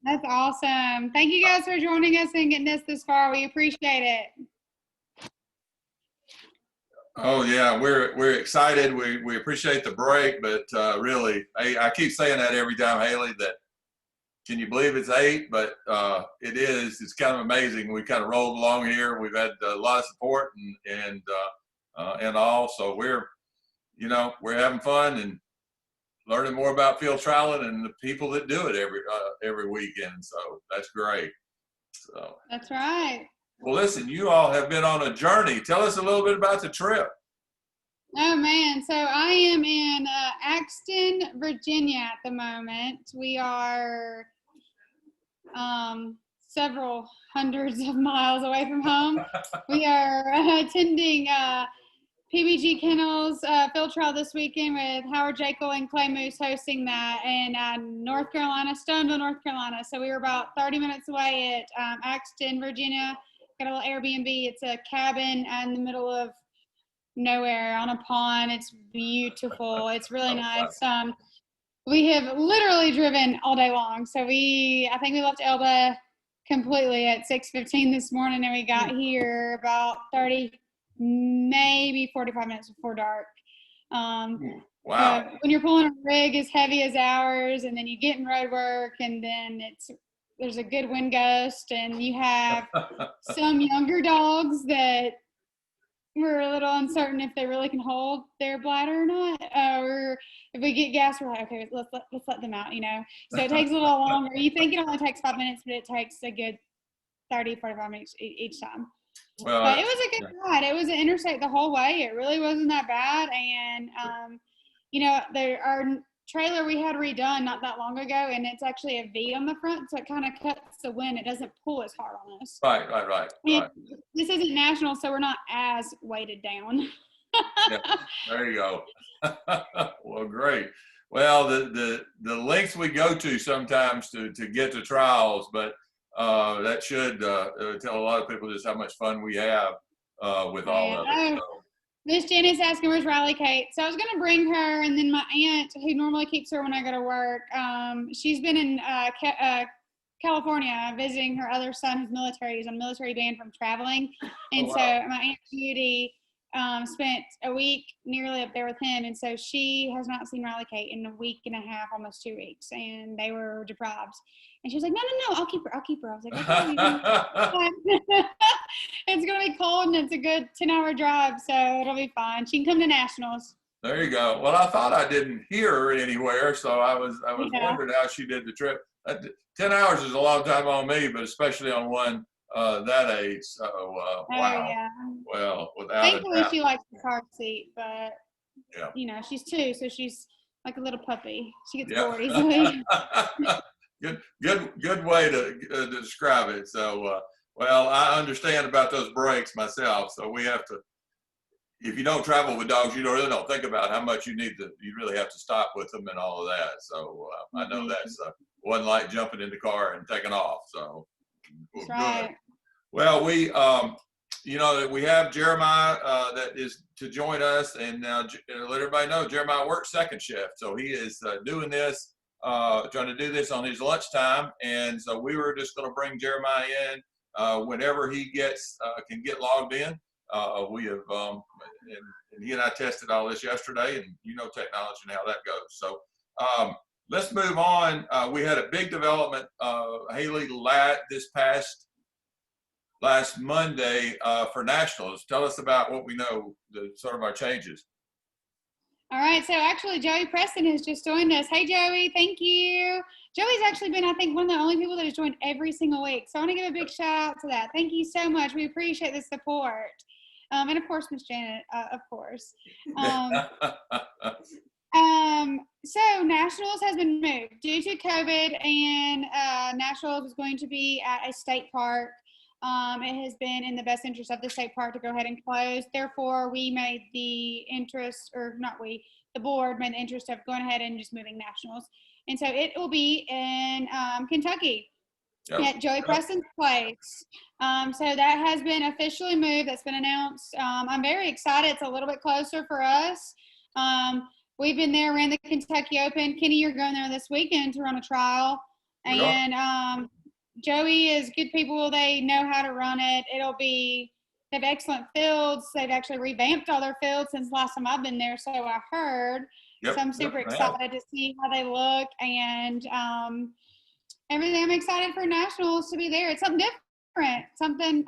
That's awesome. Thank you guys for joining us and getting us this far. We appreciate it. Oh yeah, we're excited. We appreciate the break, but really, I keep saying that every time, Haley. That can you believe it's 8? But it is. It's kind of amazing. We kind of rolled along here. We've had a lot of support and all. So we're having fun and learning more about field trialing and the people that do it every weekend. So that's great. So that's right. Well, listen, you all have been on a journey. Tell us a little bit about the trip. Oh man, so I am in Axton, Virginia at the moment. We are several hundreds of miles away from home. We are attending PBG Kennels field trial this weekend with Howard Jekyll and Clay Moose hosting that in North Carolina, Stoneville, North Carolina. So we were about 30 minutes away at Axton, Virginia. Got a little Airbnb. It's a cabin in the middle of nowhere on a pond. It's beautiful. It's really nice. We have literally driven all day long. So I think we left Elba completely at 6:15 this morning, and we got here about 30, maybe 45 minutes before dark. Wow. When you're pulling a rig as heavy as ours, and then you get in road work, and then there's a good wind gust, and you have some younger dogs that we're a little uncertain if they really can hold their bladder or not. Or if we get gas, we're like, okay, let's let them out, So it takes a little longer. You think it only takes 5 minutes, but it takes a good 30, 45 minutes each time. Well, but it was a good ride. It was an interstate the whole way. It really wasn't that bad. And, our trailer we had redone not that long ago, and it's actually a V on the front, so it kind of cuts the wind. It doesn't pull as hard on us. Right. This isn't national, so we're not as weighted down. Yeah, there you go. Well, great. Well, the lengths we go to sometimes to get to trials, but that should tell a lot of people just how much fun we have with all of it. So. Miss Janice asking where's Riley Kate. So I was going to bring her, and then my aunt, who normally keeps her when I go to work, she's been in California visiting her other son who's military. He's on a military band from traveling. And so my Aunt Judy spent a week nearly up there with him. And so she has not seen Riley Kate in a week and a half, almost 2 weeks. And they were deprived. And she was like, no, I'll keep her. I was like, okay. It's going to be cold, and it's a good 10-hour drive, so it'll be fine. She can come to nationals. There you go. Well, I thought I didn't hear her anywhere, so I was wondering how she did the trip. 10 hours is a long time on me, but especially on one that age. So, wow. Yeah. Well, without Thankfully, a doubt. she likes the car seat, but, she's 2, so she's like a little puppy. She gets bored easily. Good way to describe it. So, well, I understand about those breaks myself. So we have to, if you don't travel with dogs, you really don't think about how much you really have to stop with them and all of that. So I know that's wasn't like jumping in the car and taking off. So that's right. Well, we have Jeremiah that is to join us, and now let everybody know Jeremiah works second shift, so he is doing this. Trying to do this on his lunchtime, and so we were just going to bring Jeremiah in whenever he can get logged in. We have and he and I tested all this yesterday, and technology and how that goes. So let's move on. We had a big development, Haley, this last Monday for nationals. Tell us about what we know, sort of our changes. All right, so actually Joey Preston has just joined us. Hey, Joey, thank you. Joey's actually been, I think, one of the only people that has joined every single week. So I want to give a big shout out to that. Thank you so much. We appreciate the support. And of course, Miss Janet, of course. So Nationals has been moved due to COVID, and Nationals is going to be at a state park. It has been in the best interest of the state park to go ahead and close. Therefore, we made the board made the interest of going ahead and just moving nationals. And so it will be in Kentucky at Joey Preston's place. So that has been officially moved. That's been announced. I'm very excited. It's a little bit closer for us. We've been there, ran the Kentucky Open. Kenny, you're going there this weekend to run a trial. We are. And Joey is good people. They know how to run it. They have excellent fields. They've actually revamped all their fields since last time I've been there, so I heard. Yep. So I'm super excited to see how they look, and everything. I'm excited for nationals to be there. It's something different.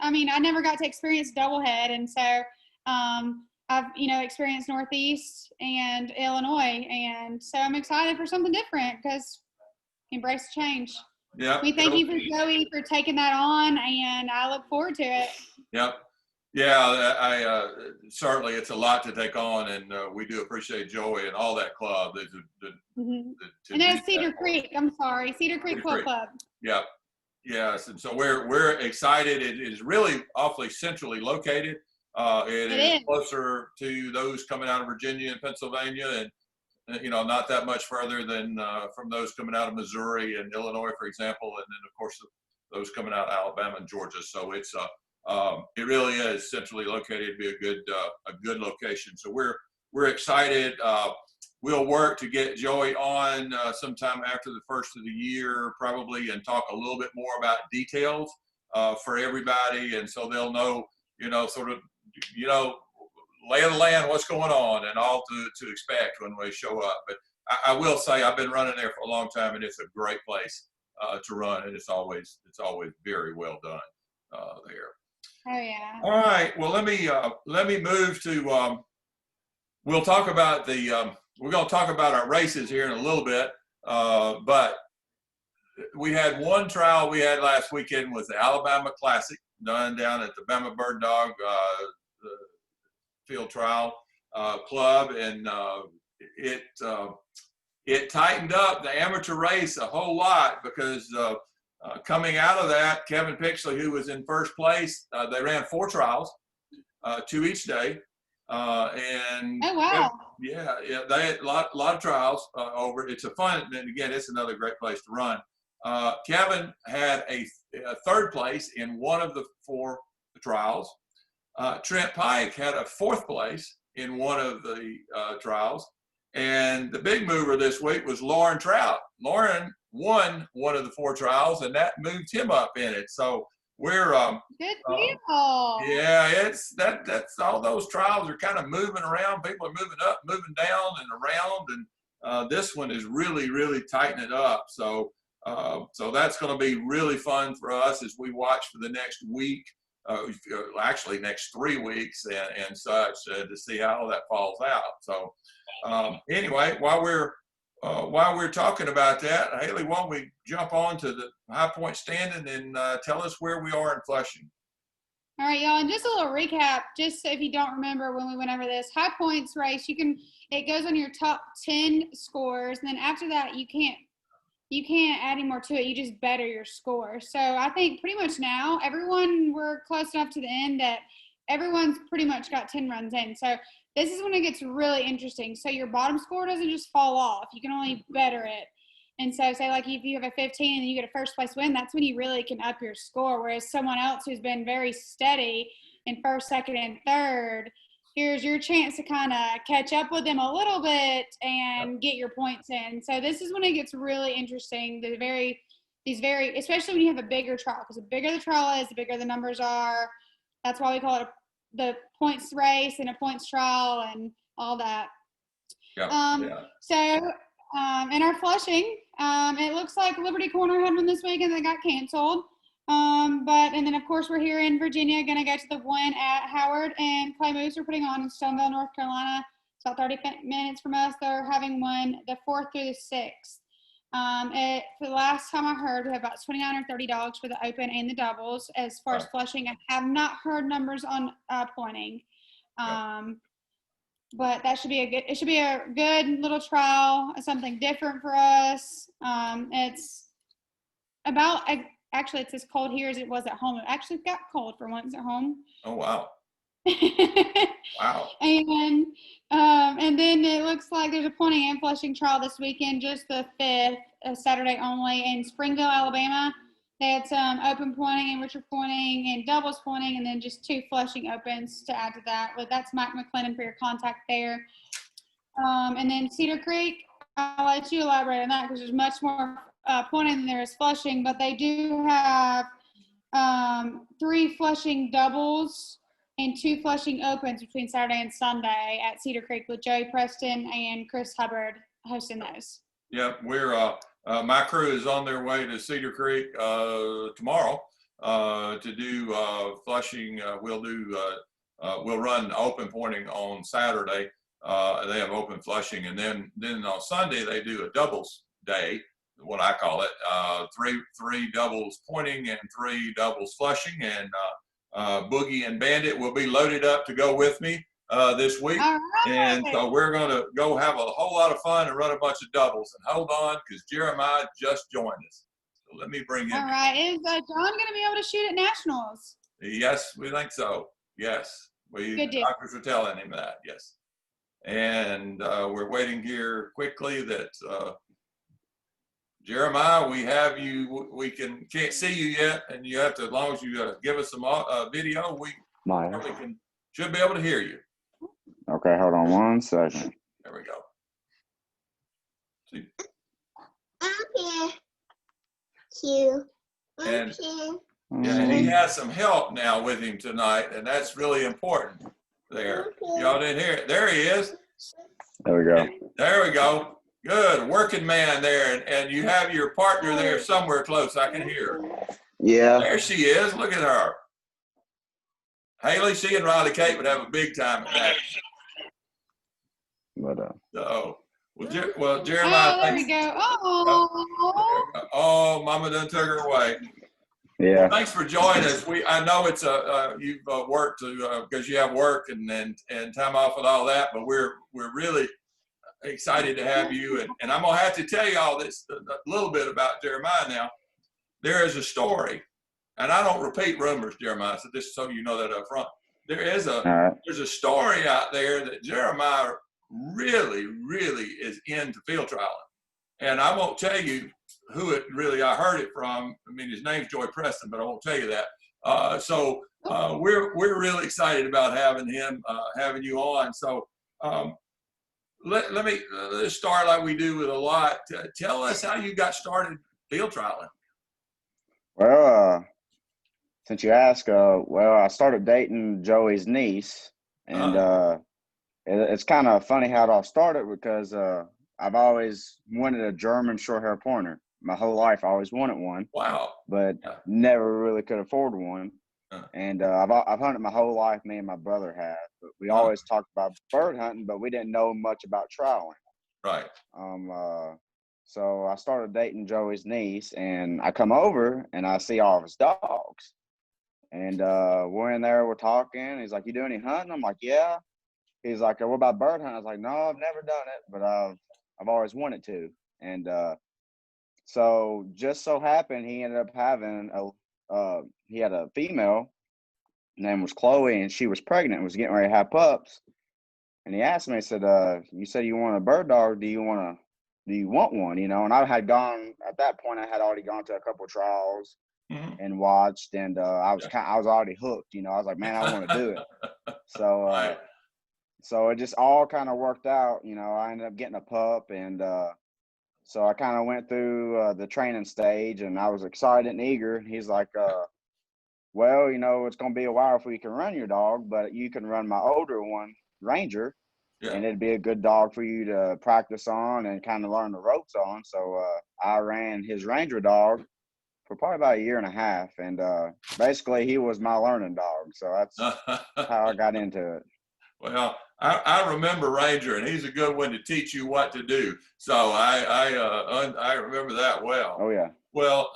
I never got to experience doublehead, and so I've experienced Northeast and Illinois, and so I'm excited for something different because embrace change. Yeah. We thank you for Joey for taking that on, and I look forward to it. Yep. Yeah, I certainly it's a lot to take on, and we do appreciate Joey and all that club. And that's Cedar Creek. I'm sorry, Cedar Creek Club. Yep. Yes, and so we're excited. It is really awfully centrally located. It is closer to those coming out of Virginia and Pennsylvania, and not that much further than from those coming out of Missouri and Illinois, for example, and then of course those coming out of Alabama and Georgia. So it's it really is centrally located. Be a good location. So we're excited. We'll work to get Joey on sometime after the first of the year, probably, and talk a little bit more about details for everybody, and so they'll know, sort of, lay of the land, what's going on, and all to expect when we show up. But I will say I've been running there for a long time, and it's a great place to run, and it's always very well done there. Oh yeah. All right. Well, let me move to. We'll talk about we're going to talk about our races here in a little bit, but we had one trial we had last weekend was the Alabama Classic done down at the Bama Bird Dog Field Trial Club, and it tightened up the amateur race a whole lot because coming out of that, Kevin Pixley, who was in first place, they ran 4 trials, 2 each day. And oh wow, yeah, they had a lot of trials over. It's a fun, and again, it's another great place to run. Kevin had a 3rd place in one of the 4 trials. Trent Pike had a 4th place in one of the trials, and the big mover this week was Lauren Trout. Lauren won one of the 4 trials, and that moved him up in it. So we're good deal. Yeah, that's all those trials are kind of moving around. People are moving up, moving down, and around, and this one is really tightening it up. So that's going to be really fun for us as we watch for the next week, actually next 3 weeks and such, to see how that falls out. So anyway, while we're talking about that, Haley, why don't we jump on to the High Point standing and tell us where we are in Flushing. All right, y'all, and just a little recap, just so if you don't remember when we went over this, High Points race, it goes on your top 10 scores, and then after that, you can't add any more to it. You just better your score. So I think pretty much now, we're close enough to the end that everyone's pretty much got 10 runs in. So this is when it gets really interesting. So your bottom score doesn't just fall off. You can only better it. And so say like if you have a 15 and you get a first place win, that's when you really can up your score. Whereas someone else who's been very steady in first, second, and third, here's your chance to kind of catch up with them a little bit and get your points in. So this is when it gets really interesting. Especially when you have a bigger trial, because the bigger the trial is, the bigger the numbers are. That's why we call it the points race and a points trial and all that. So in our Flushing, it looks like Liberty Corner had one this weekend that got canceled. And then of course we're here in Virginia, going to go to the one at Howard and Clay Moose are putting on in Stoneville, North Carolina. It's about 30 minutes from us. They're having one the 4th through the 6th. For the last time I heard, we have about 29 or 30 dogs for the open and the doubles. As far as Flushing, I have not heard numbers on pointing. But it should be a good little trial, something different for us. It's as cold here as it was at home. It actually got cold for once at home. Oh, wow. Wow. And then it looks like there's a pointing and Flushing trial this weekend, just the 5th, Saturday only, in Springville, Alabama. They had some open pointing and Richard pointing and doubles pointing, and then just 2 Flushing opens to add to that. But that's Mike McLennan for your contact there. And then Cedar Creek, I'll let you elaborate on that because there's much more pointing than there is flushing, but they do have 3 flushing doubles and 2 flushing opens between Saturday and Sunday at Cedar Creek with Joey Preston and Chris Hubbard hosting those. Yep, we're my crew is on their way to Cedar Creek tomorrow to do flushing. We'll run open pointing on Saturday. They have open flushing, and then on Sunday they do a doubles day, what I call it. Three doubles pointing and 3 doubles flushing, and Boogie and Bandit will be loaded up to go with me this week. All right. And so we're going to go have a whole lot of fun and run a bunch of doubles. And hold on, because Jeremiah just joined us. So let me bring him. All right. Is John going to be able to shoot at nationals? Yes, we think so. Yes. Good deal. Doctors are telling him that. Yes. And we're waiting here quickly that Jeremiah, we have you. We can't see you yet, and you have to, as long as you give us some video, we probably should be able to hear you. Okay, hold on 1 second. There we go. See? I'm here. And I'm here. yeah, he has some help now with him tonight, and that's really important. There, y'all didn't hear it. There he is. There we go. There we go. Good working man there, and you have your partner there somewhere close. I can hear her. Yeah. There she is. Look at her. Haley, she and Riley Kate would have a big time at that. But So, well, Jeremiah. Oh, there we go. Oh, Mama done took her away. yeah. Thanks for joining us. I know it's you've worked because you have work and time off and all that, but we're really excited to have you. And I'm gonna have to tell you all this a little bit about Jeremiah now. There is a story, and I don't repeat rumors, Jeremiah. So just so you know that up front, there's a story out there that Jeremiah really is into field trialing, and I won't tell you who it really I heard it from. I mean, his name's Joey Preston, but I won't tell you that. So we're really excited about having him, having you on. So let's start like we do with a lot. Tell us how you got started field trialing. Well, since you ask, I started dating Joey's niece, and it's kind of funny how it all started because I've always wanted a German short hair pointer. My whole life, I always wanted one. Wow. But never really could afford one. And I've hunted my whole life. Me and my brother have. But we always talked about bird hunting, but we didn't know much about trialing. Right. So I started dating Joey's niece, and I come over and I see all of his dogs. And we're in there, we're talking. He's like, "You do any hunting?" I'm like, "Yeah." He's like, "What about bird hunting?" I was like, "No, I've never done it, but I've always wanted to." And so just so happened he ended up having he had a female, name was Chloe, and she was pregnant, was getting ready to have pups. And he asked me, he said, "You said you want a bird dog. Do you want one?" You know, and I had gone at that point. I had already gone to a couple of trials and watched, and I was already hooked. You know, I was like, "Man, I want to do it." So so it just all kind of worked out. You know, I ended up getting a pup, and so I kind of went through the training stage, and I was excited and eager. He's like, "Well, you know, it's going to be a while before you can run your dog, but you can run my older one, Ranger, and it'd be a good dog for you to practice on and kind of learn the ropes on." So I ran his Ranger dog for probably about a year and a half, and basically he was my learning dog. So that's how I got into it. Well, I remember Ranger, and he's a good one to teach you what to do. So I remember that well. Oh yeah. Well,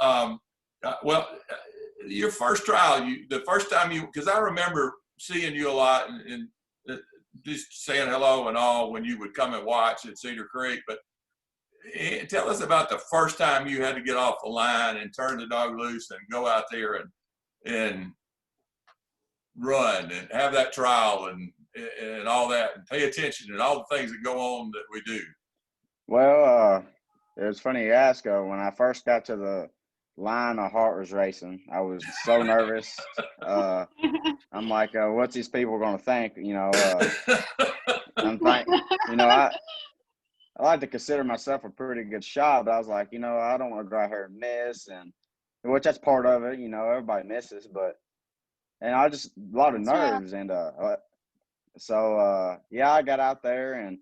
your first trial, the first time because I remember seeing you a lot and just saying hello and all when you would come and watch at Cedar Creek. But tell us about the first time you had to get off the line and turn the dog loose and go out there and run and have that trial and all that, and pay attention and all the things that go on that we do. Well, it was funny you ask. When I first got to the line, my heart was racing. I was so nervous. I'm like, what's these people going to think? You know, I'm thinking, you know, I like to consider myself a pretty good shot, but I was like, I don't want to go out here and miss, and which that's part of it. Everybody misses, and I just a lot of That's right. nerves, and yeah, I got out there, and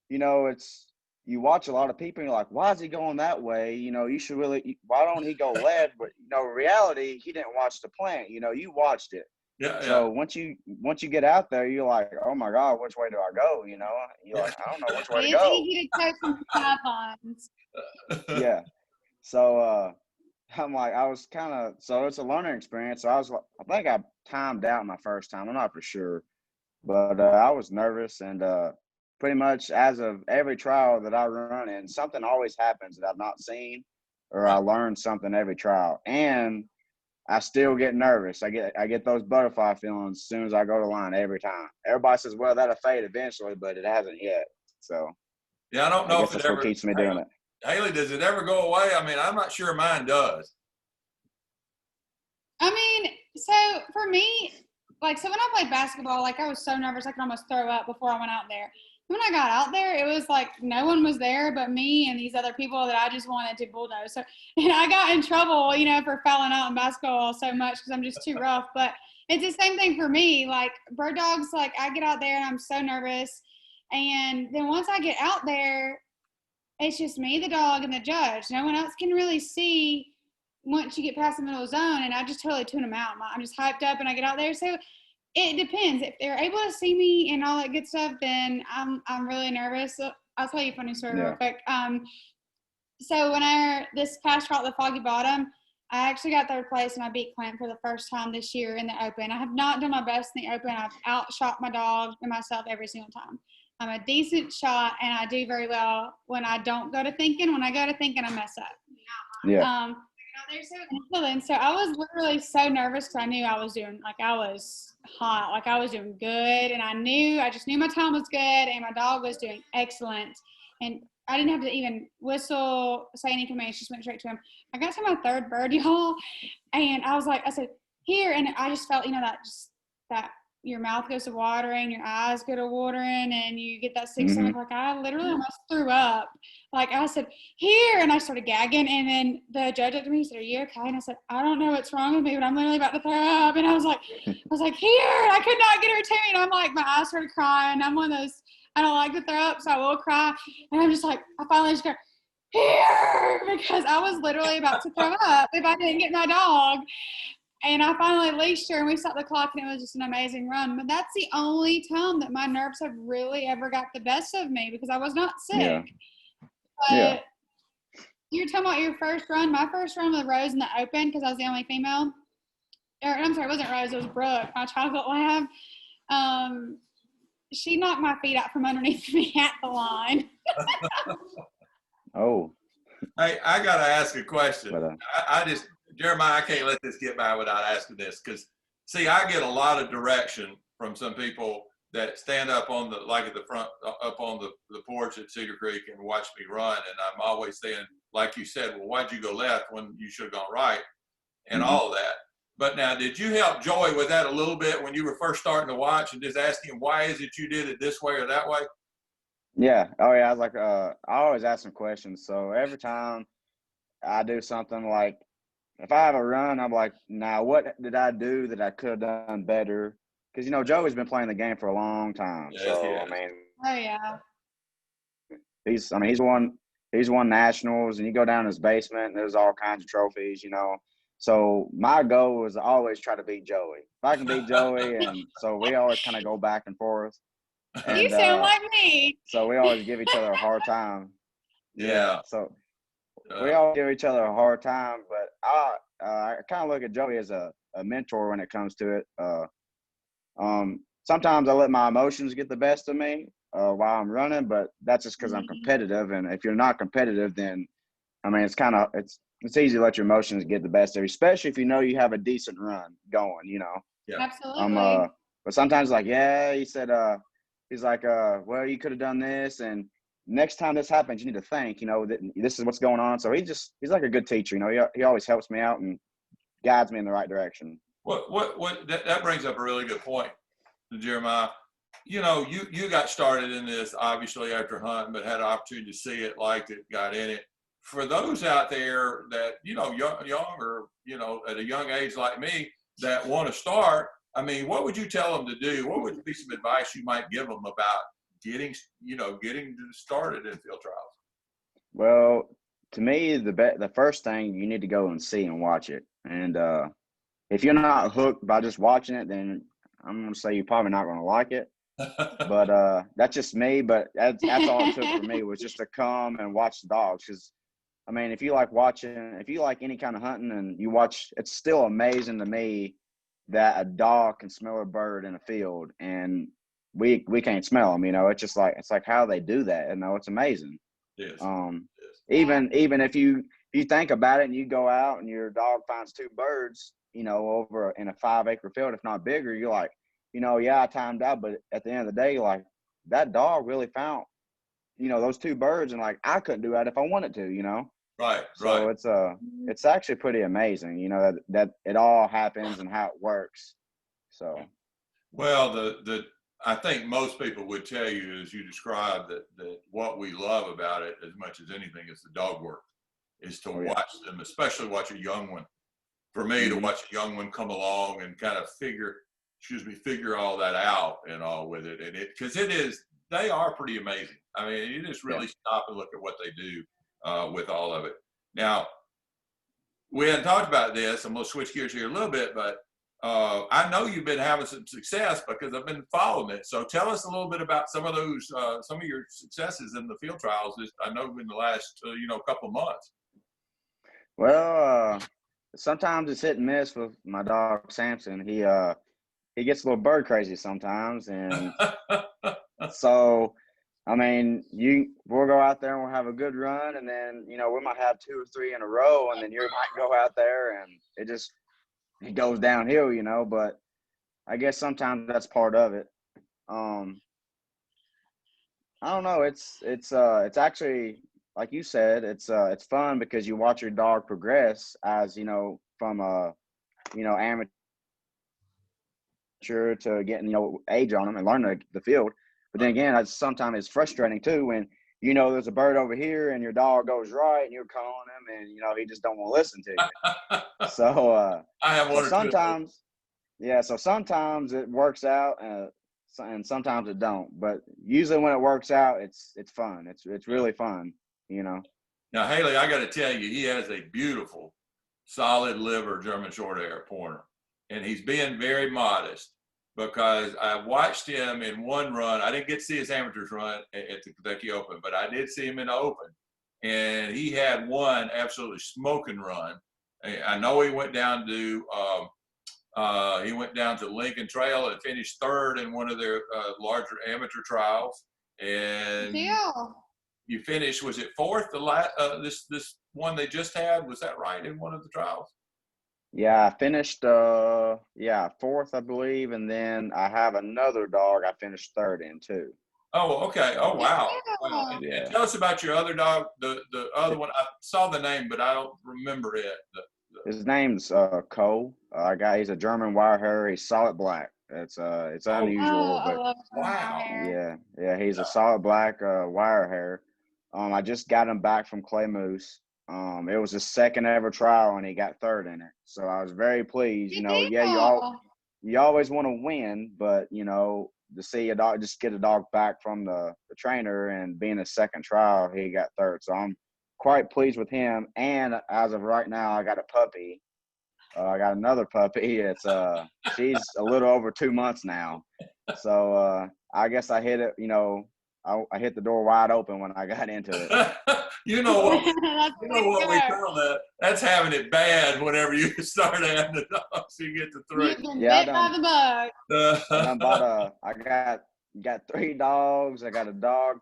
it's you watch a lot of people, and you're like, why is he going that way? You should why don't he go left? But reality, he didn't watch the plant. You watched it. Yeah, So once you get out there, you're like, oh my God, which way do I go? You're like, I don't know which way to It's go. easy to coach from the sidelines. yeah. Yeah. So I'm like, so it's a learning experience. So I think I timed out my first time. I'm not for sure, but I was nervous, and pretty much as of every trial that I run in, something always happens that I've not seen, or I learn something every trial, and I still get nervous. I get those butterfly feelings as soon as I go to line every time. Everybody says, well, that'll fade eventually, but it hasn't yet. So Yeah, I don't I know guess if it that's what ever, keeps me doing it. Haley, does it ever go away? I mean, I'm not sure mine does. I mean, so for me, so when I played basketball, I was so nervous I could almost throw up before I went out there. When I got out there, it was like no one was there but me and these other people that I just wanted to bulldoze. So, and I got in trouble, for fouling out in basketball so much because I'm just too rough. But it's the same thing for me. Bird dogs, I get out there and I'm so nervous. And then once I get out there, it's just me, the dog, and the judge. No one else can really see once you get past the middle zone, and I just totally tune them out. I'm just hyped up, and I get out there. So it depends. If they're able to see me and all that good stuff, then I'm really nervous. So I'll tell you a funny story real quick. So when this past route, the Foggy Bottom, I actually got third place, and I beat Clint for the first time this year in the Open. I have not done my best in the Open. I've outshot my dog and myself every single time. I'm a decent shot, and I do very well when I don't go to thinking. When I go to thinking, I mess up. Yeah. So I was literally so nervous because I knew I was doing, I was hot, I was doing good, and I just knew my time was good, and my dog was doing excellent, and I didn't have to even whistle, say any commands, just went straight to him. I got to my third bird, y'all, and I said, here, and I just felt, that your mouth goes to watering, your eyes go to watering, and you get that sick stomach. I literally almost threw up. I said, here, and I started gagging, and then the judge looked at me and said, are you okay? And I said, I don't know what's wrong with me, but I'm literally about to throw up. And I was like, here, I could not get her to me, and I'm my eyes started crying. I'm one of those, I don't like to throw up, so I will cry, and I'm just I finally just go, here, because I was literally about to throw up if I didn't get my dog. And I finally leashed her, and we stopped the clock, and it was just an amazing run. But that's the only time that my nerves have really ever got the best of me because I was not sick. Yeah. But Yeah. you're talking about your first run. My first run was Rose in the Open because I was the only female. I'm sorry, it wasn't Rose. It was Brooke, my chocolate lab. She knocked my feet out from underneath me at the line. Oh. Hey, I got to ask a question. But, Jeremiah, I can't let this get by without asking this because, see, I get a lot of direction from some people that stand up on at the front, up on the porch at Cedar Creek and watch me run. And I'm always saying, like you said, well, why'd you go left when you should have gone right and all of that. But now, did you help Joey with that a little bit when you were first starting to watch and just asking him, why is it you did it this way or that way? Yeah. Oh, yeah. I was I always ask some questions. So every time I do something if I have a run, I'm like, now what did I do that I could have done better? Because, Joey's been playing the game for a long time. Yes, So, yes. Oh, yeah. He's won nationals, and you go down his basement and there's all kinds of trophies, So my goal is to always try to beat Joey. If I can beat Joey, and so we always kind of go back and forth. And, You sound like me. So we always give each other a hard time. Yeah. So we all give each other a hard time, but I kind of look at Joey as a mentor when it comes to it. Sometimes I let my emotions get the best of me while I'm running, but that's just because I'm competitive. And if you're not competitive, then it's easy to let your emotions get the best of you, especially if you have a decent run going. Yeah. Absolutely. But sometimes he said he's like, well, you could have done this, and next time this happens, you need to think, that this is what's going on. So he's like a good teacher. He always helps me out and guides me in the right direction. That brings up a really good point, Jeremiah. you know, you got started in this obviously after hunting, but had an opportunity to see it, liked it, got in it. For those out there that, you know, young or, you know, at a young age like me that want to start, I mean, what would you tell them to do? What would be some advice you might give them about getting started in field trials? Well, to me, the first thing you need to go and see and watch it. And if you're not hooked by just watching it, then I'm gonna say you're probably not gonna like it. But that's just me. But that's all it took for me was just to come and watch the dogs. Because I mean, if you like any kind of hunting and you watch, it's still amazing to me that a dog can smell a bird in a field and we can't smell them. You know, it's like how they do that. You know, it's amazing. Yes. Even if you think about it and you go out and your dog finds two birds, you know, over in a 5-acre field, if not bigger, you're like, you know, yeah, I timed out, but at the end of the day, like that dog really found, you know, those two birds, and like I couldn't do that if I wanted to, you know. Right. So it's actually pretty amazing, you know, that it all happens and how it works. So. Well, I think most people would tell you, as you described, that what we love about it as much as anything is the dog work, is to watch them, especially watch a young one. For me, to watch a young one come along and kind of figure all that out and all with it, and they are pretty amazing. I mean, you just really stop and look at what they do with all of it. Now, we hadn't talked about this. I'm going to switch gears here a little bit, but I know you've been having some success because I've been following it. So tell us a little bit about some of your successes in the field trials. I know in the last, couple of months. Well, sometimes it's hit and miss with my dog Samson. He gets a little bird crazy sometimes, and so I mean, we'll go out there and we'll have a good run, and then we might have 2 or 3 in a row, and then you might go out there and it goes downhill, But I guess sometimes that's part of it. I don't know. It's actually, like you said, it's fun because you watch your dog progress as from amateur to getting age on them and learn the field. But then again, sometimes it's frustrating too when there's a bird over here and your dog goes right and you're calling him and he just don't want to listen to you. So I have one. So sometimes, yeah. So sometimes it works out, and sometimes it don't. But usually when it works out, it's fun. It's really fun. Now, Haley, I got to tell you, he has a beautiful, solid liver German Shorthair pointer, and he's being very modest because I watched him in one run. I didn't get to see his amateurs run at the Kentucky Open, but I did see him in the Open, and he had one absolutely smoking run. I know he went down to Lincoln Trail and finished 3rd in one of their larger amateur trials. And you finished, was it 4th? This one they just had, was that right, in one of the trials? Yeah, I finished 4th, I believe, and then I have another dog I finished 3rd in too. Oh, okay. Oh, wow. And tell us about your other dog, the other one. I saw the name, but I don't remember it. His name's Cole. He's a German Wirehair. He's solid black. It's unusual, but wow. Yeah. He's a solid black Wirehair. I just got him back from Clay Moose. It was his 2nd ever trial, and he got 3rd in it. So I was very pleased. You always want to win, but to see a dog, just get a dog back from the trainer, and being his 2nd trial, he got 3rd. So I'm quite pleased with him. And as of right now, I got a puppy. I got another puppy. It's she's a little over 2 months now. So I guess I hit it. I hit the door wide open when I got into it. You know what we call that? That's having it bad whenever you start having the dogs. You get to 3. You've been bit by the bug. I got 3 dogs. I got a dog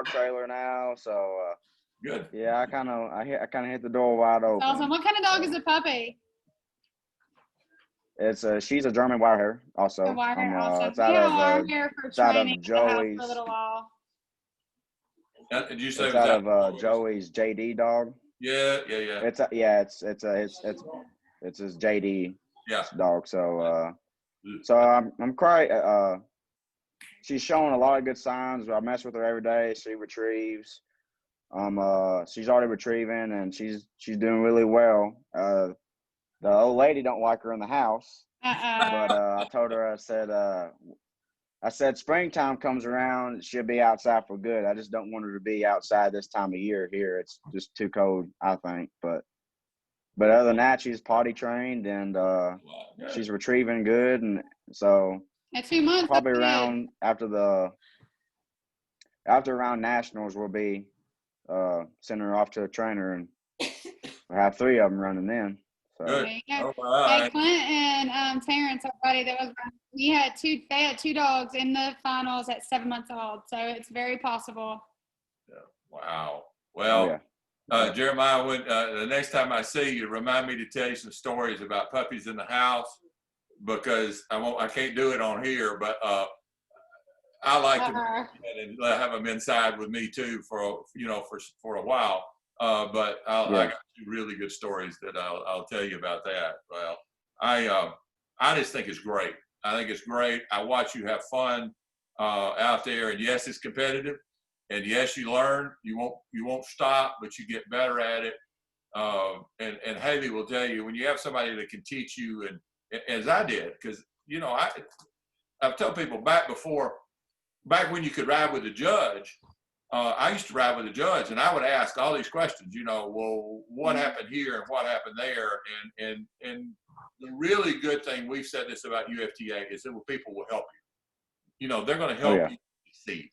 trailer now. So good. Yeah, I kind of hit the door wide open. Awesome. What kind of dog is a puppy? She's a German Wirehair also. A Wirehair also. It's out of Joey's. For a little while. Did you say it's out of Joey's JD dog? Yeah. It's his JD dog. So I'm quite she's showing a lot of good signs. I mess with her every day. She retrieves. She's already retrieving, and she's doing really well. The old lady don't like her in the house, Uh-oh. but I told her, I said springtime comes around, she'll be outside for good. I just don't want her to be outside this time of year here. It's just too cold, I think. But other than that, she's potty trained, and she's retrieving good. And so At 2 months, probably that's good. around after around nationals, we'll be sending her off to a trainer, and we'll have 3 of them running then. So. Good. There you go. All Hey, right. Clint and Terrence, our buddy that was running, they had 2 dogs in the finals at 7 months old. So it's very possible. Wow. Oh, Well, yeah. Jeremiah, when the next time I see you, remind me to tell you some stories about puppies in the house, because I can't do it on here, but I like to and have them inside with me too for a while. But I got 2 really good stories that I'll tell you about that. Well, I just think it's great. I think it's great. I watch you have fun out there, and yes, it's competitive, and yes, you learn. You won't stop, but you get better at it. And Haley will tell you, when you have somebody that can teach you, and as I did, because I've told people back when you could ride with the judge. I used to ride with the judge, and I would ask all these questions. Well, what happened here and what happened there, and the really good thing, we've said this about UFTA, is that people will help you. They're going to help you succeed,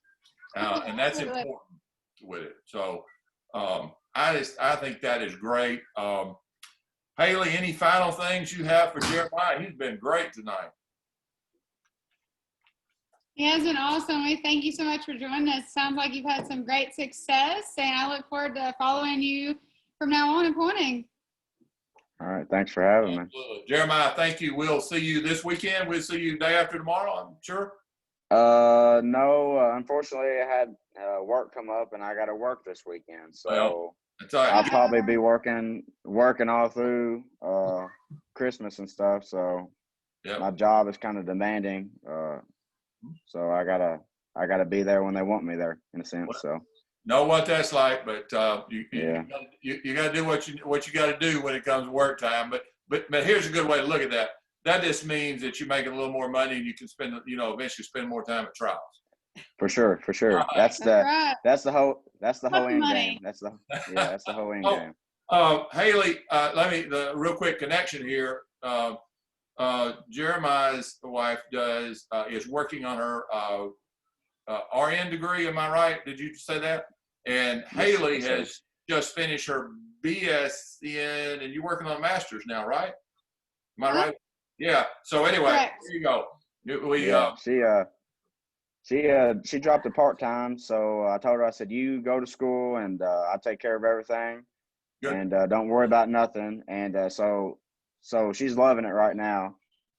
and that's important with it. So I think that is great. Haley, any final things you have for Jeremiah? He's been great tonight. He has been awesome. We thank you so much for joining us. Sounds like you've had some great success, and I look forward to following you from now on in pointing. All right. Thanks for having me. Absolutely. Jeremiah, thank you. We'll see you this weekend. We'll see you day after tomorrow, I'm sure. No, unfortunately, I had work come up, and I got to work this weekend. So Well, that's all right. I'll probably be working all through Christmas and stuff. So my job is kind of demanding. So I gotta be there when they want me there, in a sense. So know what that's like, but you got to do what you got to do when it comes to work time. But here's a good way to look at that. That just means that you're making a little more money, and you can spend eventually spend more time at trials. For sure. That's the whole end game. That's the whole end game. Haley, the real quick connection here. Jeremiah's wife is working on her RN degree. Am I right? Did you say that? And Haley has just finished her BSN, and you're working on a master's now, right? Am I right? Yeah. So anyway, there you go. She dropped it part-time, so I told her, I said, you go to school, and I'll take care of everything. Good. And don't worry about nothing. And so she's loving it right now.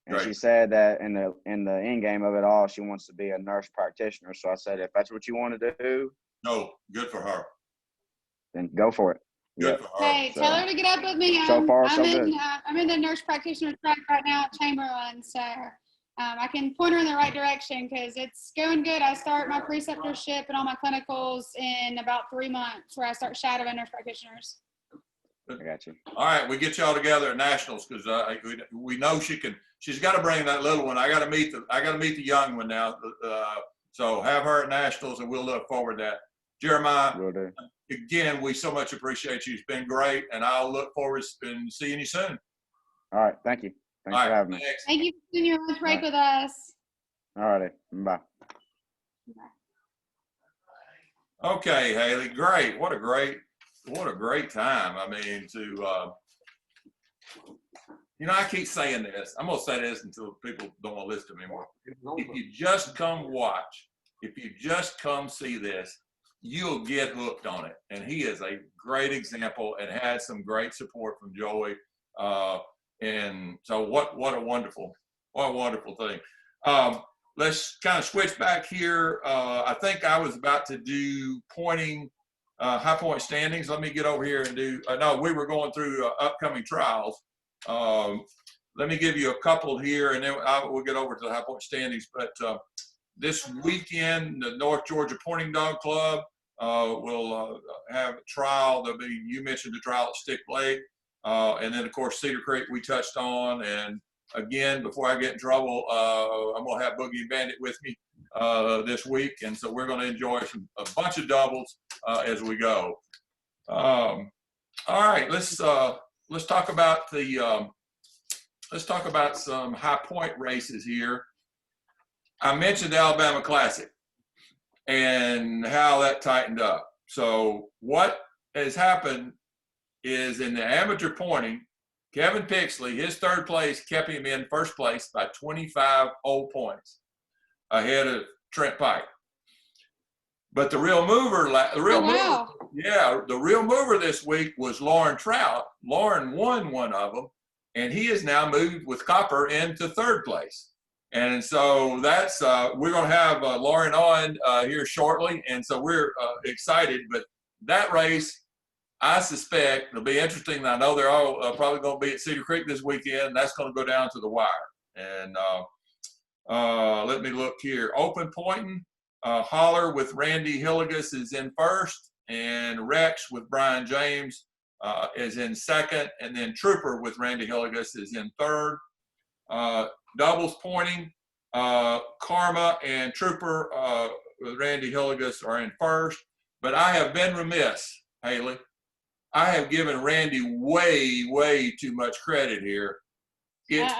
And She said that in the end game of it all, she wants to be a nurse practitioner. So I said, if that's what you want to do, no, good for her. Then go for it. Good for her. Hey, tell her to get up with me. I'm in the nurse practitioner track right now at Chamberlain, so I can point her in the right direction because it's going good. I start my preceptorship and all my clinicals in about 3 months, where I start shadowing nurse practitioners. I got you. All right, we get y'all together at nationals, because we know she's got to bring that little one. I got to meet the young one now. So have her at nationals, and we'll look forward to that. Jeremiah, again, we so much appreciate you. It's been great, and I'll look forward to seeing you soon. All right, thank you. Thanks for having me. Thank you for doing your lunch break with us. All righty, bye. Okay, Haley, great. What a great time. I mean, I keep saying this. I'm going to say this until people don't want to listen to me anymore. If you just come watch, if you just come see this, you'll get hooked on it. And he is a great example and has some great support from Joey. And so what a wonderful thing. Let's kind of switch back here. I think I was about to do pointing high point standings. Let me get over here and do, no, we were going through upcoming trials. Let me give you a couple here, and then we'll get over to the high point standings. But this weekend, the North Georgia Pointing Dog Club will have a trial. There'll be, you mentioned the trial at Stick Lake. And then, of course, Cedar Creek we touched on. And again, before I get in trouble, I'm going to have Boogie and Bandit with me this week. And so we're going to enjoy a bunch of doubles as we go. All right, let's talk about some high point races here. I mentioned the Alabama Classic and how that tightened up. So what has happened is in the amateur pointing, Kevin Pixley, his third place kept him in first place by 25 whole points ahead of Trent Pike. But the real mover, the real mover this week was Lauren Trout. Lauren won one of them, and he has now moved with Copper into third place. And so that's we're going to have Lauren on here shortly, and so we're excited. But that race, I suspect, it'll be interesting. I know they're all probably going to be at Cedar Creek this weekend. That's going to go down to the wire. And let me look here. Open pointing, Holler with Randy Hillegas is in first, and Rex with Brian James is in second, and then Trooper with Randy Hillegas is in third. Doubles pointing, Karma and Trooper with Randy Hillegas are in first. But I have been remiss, Haley. I have given Randy way too much credit here. It's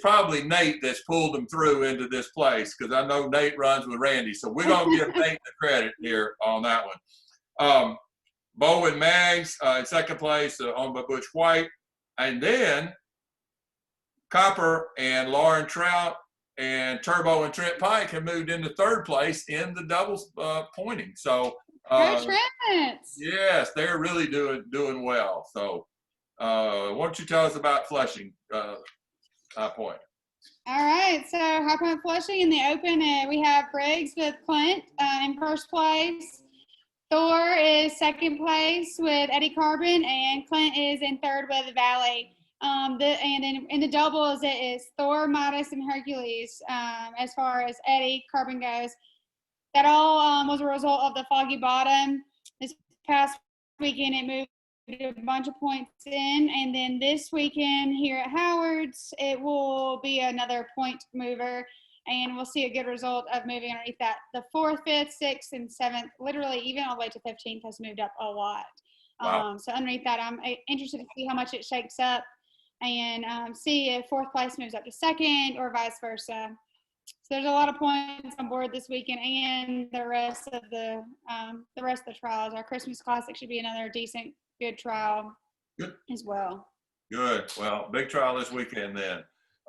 probably Nate that's pulled him through into this place, because I know Nate runs with Randy. So we're going to give Nate the credit here on that one. Bo and Mags in second place, owned by Butch White. And then Copper and Lauren Trout and Turbo and Trent Pike have moved into third place in the doubles pointing. So yes, they're really doing well. So why don't you tell us about Flushing High Point? All right, so High Point Flushing in the open, we have Briggs with Clint in first place. Thor is second place with Eddie Carbon, and Clint is in third with Valley. And then in the doubles, it is Thor, Midas, and Hercules as far as Eddie Carbon goes. That all was a result of the foggy bottom. This past weekend, it moved a bunch of points in, and then this weekend here at Howard's, it will be another point mover, and we'll see a good result of moving underneath that. The 4th, 5th, 6th, and 7th, literally even all the way to 15th, has moved up a lot. Wow. So underneath that, I'm interested to see how much it shakes up, and see if 4th place moves up to 2nd or vice versa. So there's a lot of points on board this weekend, and the rest of the trials. Our Christmas Classic should be another decent, good trial as well. Good. Well, big trial this weekend then.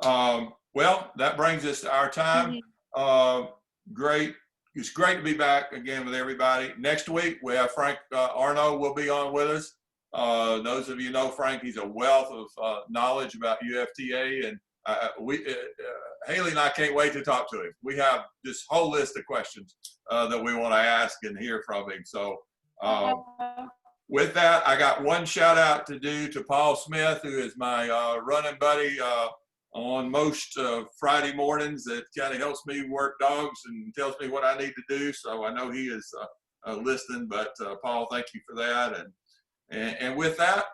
Well, that brings us to our time. Great. It's great to be back again with everybody. Next week, we have Frank Arno will be on with us. Those of you know Frank, he's a wealth of knowledge about UFTA, and Haley and I can't wait to talk to him. We have this whole list of questions that we want to ask and hear from him. So with that, I got one shout out to do to Paul Smith, who is my running buddy on most Friday mornings. That kind of helps me work dogs and tells me what I need to do. So I know he is listening, but Paul, thank you for that. And with that,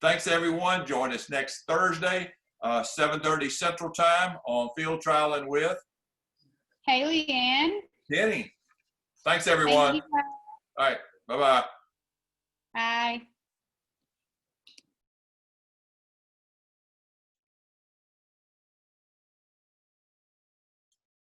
thanks everyone. Join us next Thursday, 7:30 Central Time on Field Trialing with Haley and Kenny. Thanks everyone. Thank you. All right. Bye-bye. Bye.